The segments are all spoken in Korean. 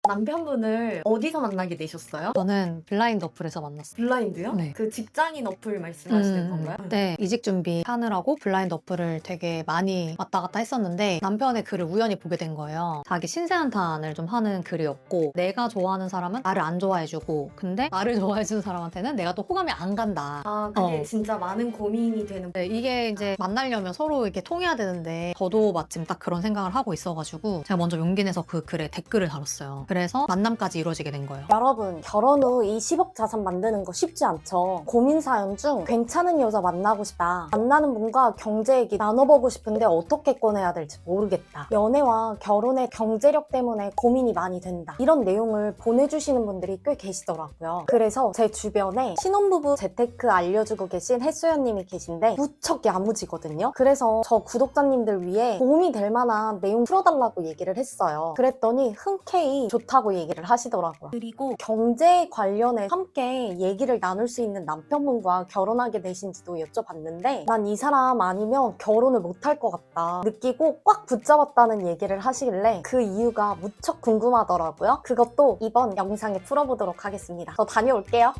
남편분을 어디서 만나게 되셨어요? 저는 블라인드 어플에서 만났어요. 블라인드요? 네. 그 직장인 어플 말씀하시는 건가요? 네, 이직 준비 하느라고 블라인드 어플을 되게 많이 왔다 갔다 했었는데 남편의 글을 우연히 보게 된 거예요. 자기 신세한탄을 좀 하는 글이었고 내가 좋아하는 사람은 나를 안 좋아해주고 근데 나를 좋아해주는 사람한테는 내가 또 호감이 안 간다. 아, 그게 진짜 많은 고민이 되는. 네, 이게 이제 만나려면 서로 이렇게 통해야 되는데 저도 마침 딱 그런 생각을 하고 있어가지고 제가 먼저 용기 내서 그 글에 댓글을 달았어요. 그래서 만남까지 이루어지게 된 거예요. 여러분, 결혼 후 20억 자산 만드는 거 쉽지 않죠. 고민 사연 중 괜찮은 여자 만나고 싶다. 만나는 분과 경제 얘기 나눠보고 싶은데 어떻게 꺼내야 될지 모르겠다. 연애와 결혼의 경제력 때문에 고민이 많이 된다. 이런 내용을 보내주시는 분들이 꽤 계시더라고요. 그래서 제 주변에 신혼부부 재테크 알려주고 계신 혜수연님이 계신데 무척 야무지거든요. 그래서 저 구독자님들 위해 도움이 될 만한 내용 풀어달라고 얘기를 했어요. 그랬더니 흔쾌히 좋다고 얘기를 하시더라고요. 그리고 경제 관련해 함께 얘기를 나눌 수 있는 남편분과 결혼하게 되신지도 여쭤봤는데 난 이 사람 아니면 결혼을 못할 것 같다 느끼고 꽉 붙잡았다는 얘기를 하시길래 그 이유가 무척 궁금하더라고요. 그것도 이번 영상에 풀어보도록 하겠습니다. 저 다녀올게요.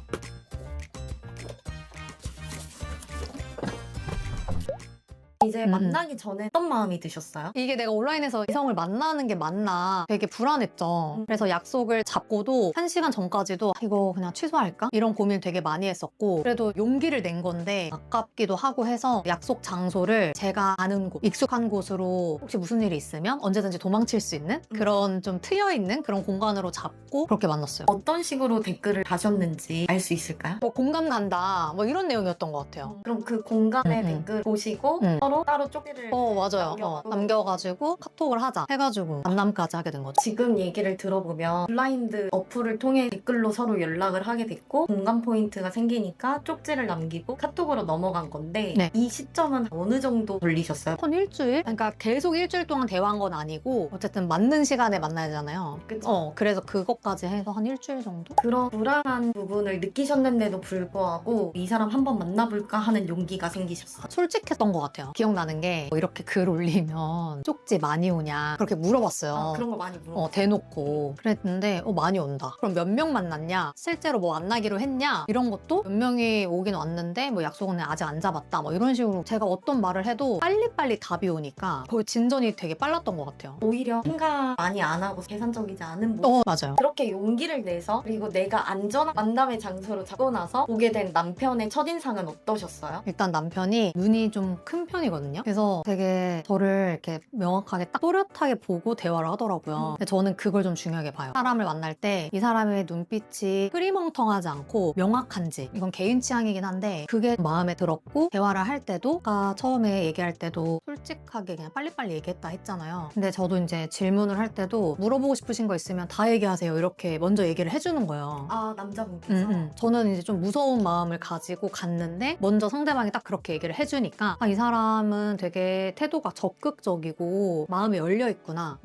이제 만나기 전에 어떤 마음이 드셨어요? 이게 내가 온라인에서 이성을 만나는 게 맞나 되게 불안했죠. 그래서 약속을 잡고도 1시간 전까지도 이거 그냥 취소할까? 이런 고민을 되게 많이 했었고 그래도 용기를 낸 건데 아깝기도 하고 해서 약속 장소를 제가 아는 곳, 익숙한 곳으로 혹시 무슨 일이 있으면 언제든지 도망칠 수 있는 그런 좀 트여있는 그런 공간으로 잡고 그렇게 만났어요. 어떤 식으로 댓글을 다셨는지 알 수 있을까요? 뭐 공감 간다 뭐 이런 내용이었던 것 같아요. 그럼 그 공간의 댓글 보시고 서로 따로 쪽지를 맞아요. 남겨가지고 남겨가지고 카톡을 하자 해가지고 만남까지 하게 된 거죠. 지금 얘기를 들어보면 블라인드 어플을 통해 댓글로 서로 연락을 하게 됐고 공감 포인트가 생기니까 쪽지를 남기고 카톡으로 넘어간 건데 네. 이 시점은 어느 정도 걸리셨어요? 한 일주일? 그러니까 계속 일주일 동안 대화한 건 아니고 어쨌든 맞는 시간에 만나야 되잖아요. 그쵸? 그래서 그것까지 해서 한 일주일 정도? 그런 불안한 부분을 느끼셨는데도 불구하고 이 사람 한번 만나볼까 하는 용기가 생기셨어요. 솔직했던 것 같아요. 기억나는 게뭐 이렇게 글 올리면 쪽지 많이 오냐 그렇게 물어봤어요. 아, 그런 거 많이 물어봐요. 대놓고 그랬는데 많이 온다. 그럼 몇 명 만났냐? 실제로 뭐 만나기로 했냐? 이런 것도 몇 명이 오긴 왔는데 뭐 약속은 아직 안 잡았다 뭐 이런 식으로 제가 어떤 말을 해도 빨리빨리 답이 오니까 거의 진전이 되게 빨랐던 것 같아요. 오히려 생각 많이 안 하고 계산적이지 않은 모습 맞아요. 그렇게 용기를 내서 그리고 내가 안전한 만남의 장소로 잡고 나서 보게 된 남편의 첫인상은 어떠셨어요? 일단 남편이 눈이 좀 큰 편이거든요. 그래서 되게 저를 이렇게 명확하게 딱 또렷하게 보고 대화를 하더라고요. 근데 저는 그걸 좀 중요하게 봐요. 사람을 만날 때 이 사람의 눈빛이 흐리멍텅하지 않고 명확한지 이건 개인 취향이긴 한데 그게 마음에 들었고 대화를 할 때도 아까 처음에 얘기할 때도 솔직하게 그냥 빨리빨리 얘기했다 했잖아요. 근데 저도 이제 질문을 할 때도 물어보고 싶으신 거 있으면 다 얘기하세요 이렇게 먼저 얘기를 해주는 거예요. 아, 남자분께서? 저는 이제 좀 무서운 마음을 가지고 갔는데 먼저 상대방이 딱 그렇게 얘기를 해주니까 이 사람은 되게 태도가 적극적이고 마음이 열려있구나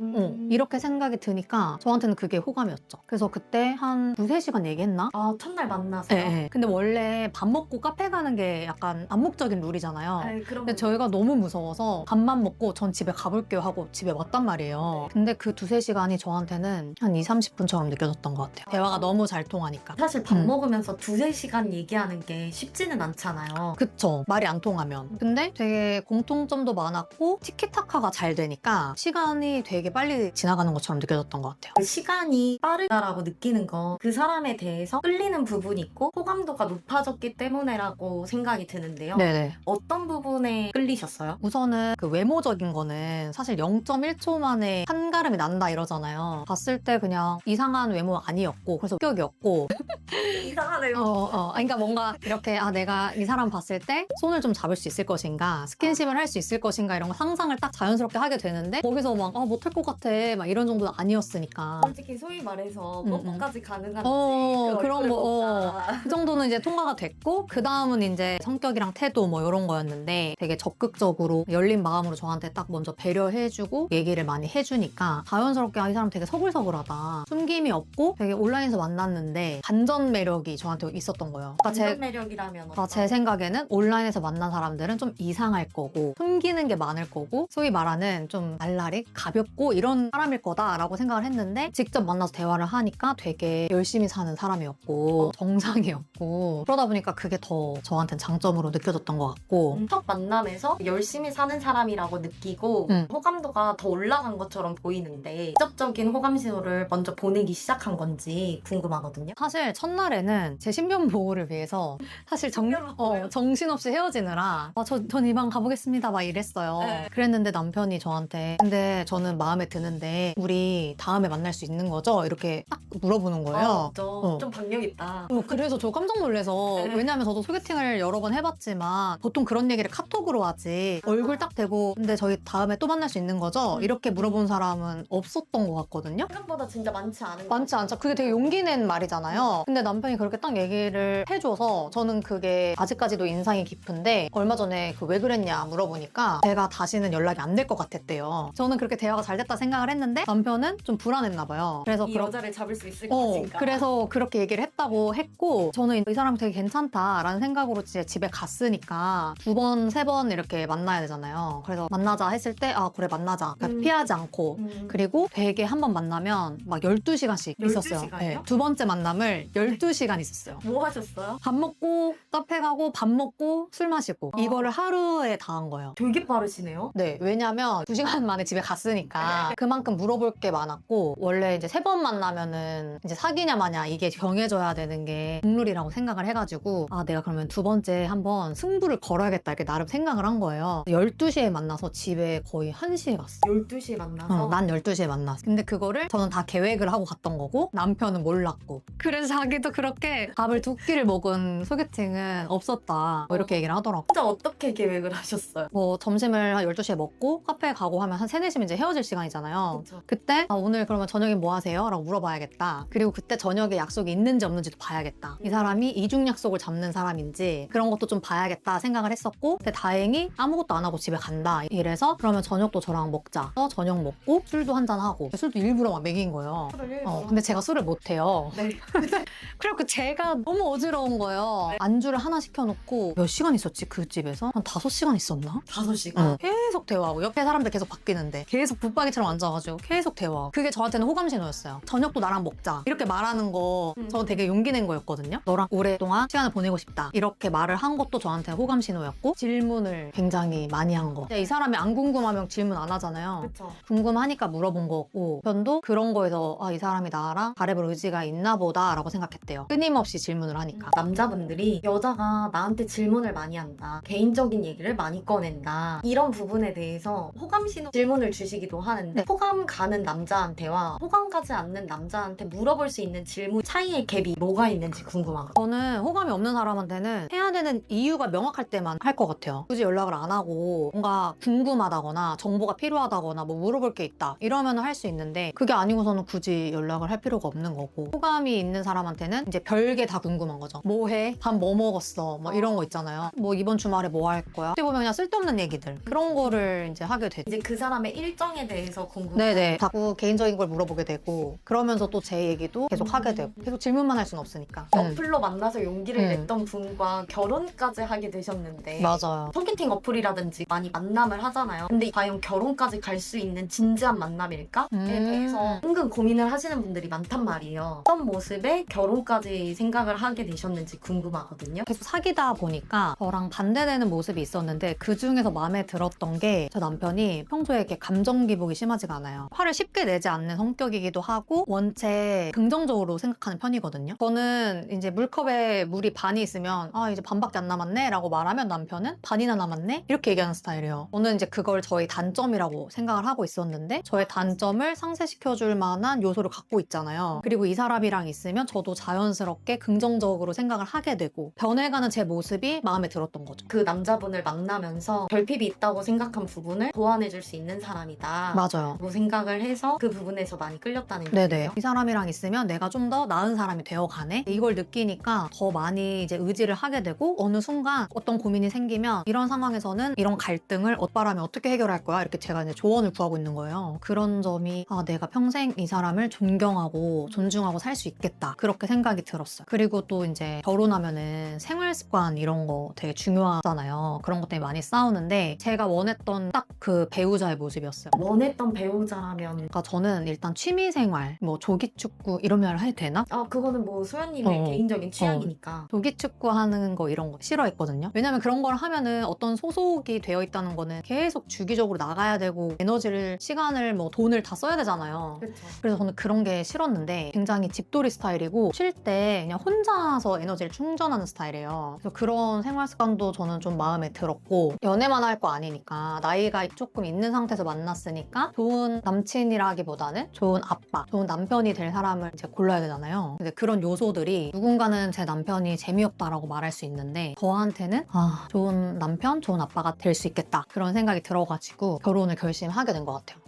이렇게 생각이 드니까 저한테는 그게 호감이었죠. 그래서 그때 한 2-3시간 얘기했나? 아, 첫날 만나서요? 네. 근데 원래 밥 먹고 카페 가는 게 약간 암묵적인 룰이잖아요. 아이, 그런 근데 저희가 너무 무서워서 밥만 먹고 전 집에 가볼게요 하고 집에 왔단 말이에요. 근데 그 2-3시간이 저한테는 한 2-30분처럼 느껴졌던 것 같아요. 대화가 너무 잘 통하니까. 사실 밥 먹으면서 2-3시간 얘기하는 게 쉽지는 않잖아요. 그쵸. 말이 안 통하면. 근데 되게 공통점도 많았고 티키타카가 잘 되니까 시간이 되게 빨리 지나가는 것처럼 느껴졌던 것 같아요. 그 시간이 빠르다라고 느끼는 건 그 사람에 대해서 끌리는 부분이 있고 호감도가 높아졌기 때문에라고 생각이 드는데요. 네네. 어떤 부분에 끌리셨어요? 우선은 그 외모적인 거는 사실 0.1초 만에 한가름이 난다 이러잖아요. 봤을 때 그냥 이상한 외모 아니었고 그래서 합격이었고 이상하네요. 그러니까 뭔가 이렇게 내가 이 사람 봤을 때 손을 좀 잡을 수 있을 것인가 스킨십을 할 수 있을 것인가 이런 거 상상을 딱 자연스럽게 하게 되는데 거기서 막 못할 것 같아 막 이런 정도는 아니었으니까 솔직히 소위 말해서 뽀뽀까지 가능한지 그런 거 없다. 그 정도는 이제 통과가 됐고 그 다음은 이제 성격이랑 태도 뭐 이런 거였는데 되게 적극적으로 열린 마음으로 저한테 딱 먼저 배려해주고 얘기를 많이 해주니까 자연스럽게 이 사람 되게 서글서글하다 숨김이 없고 되게 온라인에서 만났는데 반전 반전 매력이 저한테 있었던 거예요. 그러니까 반전 매력이라면 제 생각에는 온라인에서 만난 사람들은 좀 이상할 거고 숨기는 게 많을 거고 소위 말하는 좀 날라리 가볍고 이런 사람일 거다라고 생각을 했는데 직접 만나서 대화를 하니까 되게 열심히 사는 사람이었고 정상이었고 그러다 보니까 그게 더 저한테는 장점으로 느껴졌던 것 같고 첫 만남에서 열심히 사는 사람이라고 느끼고 호감도가 더 올라간 것처럼 보이는데 직접적인 호감 신호를 먼저 보내기 시작한 건지 궁금하거든요. 사실 첫날에는 제 신변 보호를 위해서 사실 정신없이 헤어지느라 전 이만 가보겠습니다 막 이랬어요. 네. 그랬는데 남편이 저한테 근데 저는 마음에 드는데 우리 다음에 만날 수 있는 거죠? 이렇게 딱 물어보는 거예요. 좀 박력 있다. 그래서 저 깜짝 놀라서 네. 왜냐하면 저도 소개팅을 여러 번 해봤지만 보통 그런 얘기를 카톡으로 하지 얼굴 딱 대고 근데 저희 다음에 또 만날 수 있는 거죠? 이렇게 물어본 사람은 없었던 것 같거든요. 생각보다 진짜 많지 않은 많지 않죠. 그게 되게 용기 낸 말이잖아요. 근데 남편이 그렇게 딱 얘기를 해줘서 저는 그게 아직까지도 인상이 깊은데 얼마 전에 그 왜 그랬냐 물어보니까 제가 다시는 연락이 안 될 것 같았대요. 저는 그렇게 대화가 잘 됐다 생각을 했는데 남편은 좀 불안했나 봐요. 그래서 이 여자를 잡을 수 있을 것인가. 그래서 그렇게 얘기를 했다고 했고 저는 이 사람 되게 괜찮다라는 생각으로 진짜 집에 갔으니까 2번, 3번 이렇게 만나야 되잖아요. 그래서 만나자 했을 때 그래 만나자. 그러니까 피하지 않고 그리고 되게 한 번 만나면 막 12시간씩 있었어요. 12시간이요? 네, 두 번째 만남을 12시간 있었어요. 뭐 하셨어요? 밥 먹고 카페 가고 밥 먹고 술 마시고 이거를 하루에 다 한 거예요. 되게 빠르시네요. 네, 왜냐면 2시간 만에 집에 갔으니까 그만큼 물어볼 게 많았고 원래 이제 3번 만나면은 이제 사귀냐 마냐 이게 정해져야 되는 게 국룰이라고 생각을 해가지고 내가 그러면 두 번째 한번 승부를 걸어야겠다 이렇게 나름 생각을 한 거예요. 12시에 만나서 집에 거의 1시에 갔어. 12시에 만나서? 난 12시에 만났어. 근데 그거를 저는 다 계획을 하고 갔던 거고 남편은 몰랐고 그래서 자기도 그렇게 밥을 2끼를 먹은 소개팅은 없었다 이렇게 얘기를 하더라고. 진짜 어떻게 계획을 하셨어요? 점심을 한 12시에 먹고 카페에 가고 하면 한 3, 4시면 이제 헤어질 시간이잖아요. 그쵸. 그때 오늘 그러면 저녁에 뭐 하세요? 라고 물어봐야겠다. 그리고 그때 저녁에 약속이 있는지 없는지도 봐야겠다. 이 사람이 이중 약속을 잡는 사람인지 그런 것도 좀 봐야겠다 생각을 했었고 근데 다행히 아무것도 안 하고 집에 간다. 이래서 그러면 저녁도 저랑 먹자. 저녁 먹고 술도 한잔하고 술도 일부러 막 먹인 거예요. 근데 제가 술을 못해요. 네. 그래갖고 제가 너무 어지러운 거예요. 안주를 하나 시켜놓고 몇 시간 있었지 그 집에서? 한 5시간 있었나? 5시간? 계속 대화하고 옆에 사람들 계속 바뀌는데 계속 붙박이처럼 앉아가지고 계속 대화. 그게 저한테는 호감 신호였어요. 저녁도 나랑 먹자 이렇게 말하는 거 저는 되게 용기 낸 거였거든요. 너랑 오랫동안 시간을 보내고 싶다 이렇게 말을 한 것도 저한테 호감 신호였고 질문을 굉장히 많이 한 거. 이 사람이 안 궁금하면 질문 안 하잖아요. 그쵸. 궁금하니까 물어본 거고 편도 그런 거에서 이 사람이 나랑 바래볼 의지가 있나 보다 라고 생각했대요. 끊임없이 질문을 하니까. 남자분들이 여자가 나한테 질문을 많이 한다, 개인적인 얘기를 많이 꺼낸다, 이런 부분에 대해서 호감 신호 질문을 주시기도 하는데 네. 호감 가는 남자한테와 호감 가지 않는 남자한테 물어볼 수 있는 질문 차이의 갭이 뭐가 있는지 궁금하거든요. 저는 호감이 없는 사람한테는 해야 되는 이유가 명확할 때만 할 것 같아요. 굳이 연락을 안 하고 뭔가 궁금하다거나 정보가 필요하다거나 뭐 물어볼 게 있다 이러면 할 수 있는데 그게 아니고서는 굳이 연락을 할 필요가 없는 거고 호감이 있는 사람한테는 이제 별게 다 궁금한 거죠. 뭐 해? 밥 뭐 먹었어? 뭐 이런 거 있잖아요. 뭐 이번 주말에 뭐 할 거야? 어떻게 보면 그냥 쓸데없는 얘기들 그런 거를 이제 하게 되죠. 이제 그 사람의 일정에 대해서 궁금해. 네네. 자꾸 개인적인 걸 물어보게 되고 그러면서 또 제 얘기도 계속 하게 되고 계속 질문만 할 수는 없으니까. 어플로 만나서 용기를 냈던 분과 결혼까지 하게 되셨는데 맞아요. 소개팅 어플이라든지 많이 만남을 하잖아요. 근데 과연 결혼까지 갈 수 있는 진지한 만남일까에 대해서 은근 고민을 하시는 분들이 많단 말이에요. 어떤 모습에 결혼까지 생각을 하게 되셨는지 궁금하거든요. 계속 사귀다 보니까 저랑 반대되는 모습이 있었는데 그 중에서 마음에 들었던 게 저 남편이 평소에 이렇게 감정 기복이 심하지가 않아요. 화를 쉽게 내지 않는 성격이기도 하고 원체 긍정적으로 생각하는 편이거든요. 저는 이제 물컵에 물이 반이 있으면 이제 반밖에 안 남았네 라고 말하면 남편은 반이나 남았네? 이렇게 얘기하는 스타일이에요. 저는 이제 그걸 저의 단점이라고 생각을 하고 있었는데 저의 단점을 상쇄시켜줄 만한 요소를 갖고 있잖아요. 그리고 이 사람이랑 있으면 저도 자연스럽게 긍정적으로 생각을 하게 되고 변해가는 제 모습이 마음에 들었던 거죠. 그 남자분을 만나면서 결핍이 있다고 생각한 부분을 보완해줄 수 있는 사람이다. 맞아요. 뭐 생각을 해서 그 부분에서 많이 끌렸다는 네네. 얘기예요. 이 사람이 사람이랑 있으면 내가 좀 더 나은 사람이 되어가네? 이걸 느끼니까 더 많이 이제 의지를 하게 되고 어느 순간 어떤 고민이 생기면 이런 상황에서는 이런 갈등을 오빠라면 어떻게 해결할 거야? 이렇게 제가 이제 조언을 구하고 있는 거예요. 그런 점이 내가 평생 이 사람을 존경하고 존중하고 살 수 있겠다. 그렇게 생각이 들었어요. 그리고 또 이제 결혼하면은 생활 습관 이런 거 되게 중요하잖아요. 그런 것 때문에 많이 싸우는데 제가 원했던 딱 그 배우자의 모습이었어요. 원했던 배우자라면 그러니까 저는 일단 취미생활, 뭐 조기축구 이런 말 해도 되나? 그거는 뭐 소연님의 개인적인 취향이니까. 조기축구 하는 거 이런 거 싫어했거든요. 왜냐면 그런 걸 하면은 어떤 소속이 되어 있다는 거는 계속 주기적으로 나가야 되고 에너지를, 시간을, 뭐 돈을 다 써야 되잖아요. 그렇죠. 그래서 저는 그런 게 싫었는데 굉장히 집돌이 스타일이고 쉴 때 그냥 혼자서 에너지를 충전하는 스타일이에요. 그래서 그런 생활 습관도 저는 좀 마음에 들었고 연애만 할 거 아니니까 나이가 조금 있는 상태에서 만났으니까 좋은 남친이라기보다는 좋은 아빠, 좋은 남편이 될 사람을 이제 골라야 되잖아요. 근데 그런 요소들이 누군가는 제 남편이 재미없다라고 말할 수 있는데 저한테는 좋은 남편, 좋은 아빠가 될 수 있겠다 그런 생각이 들어가지고 결혼을 결심하게 된 것 같아요.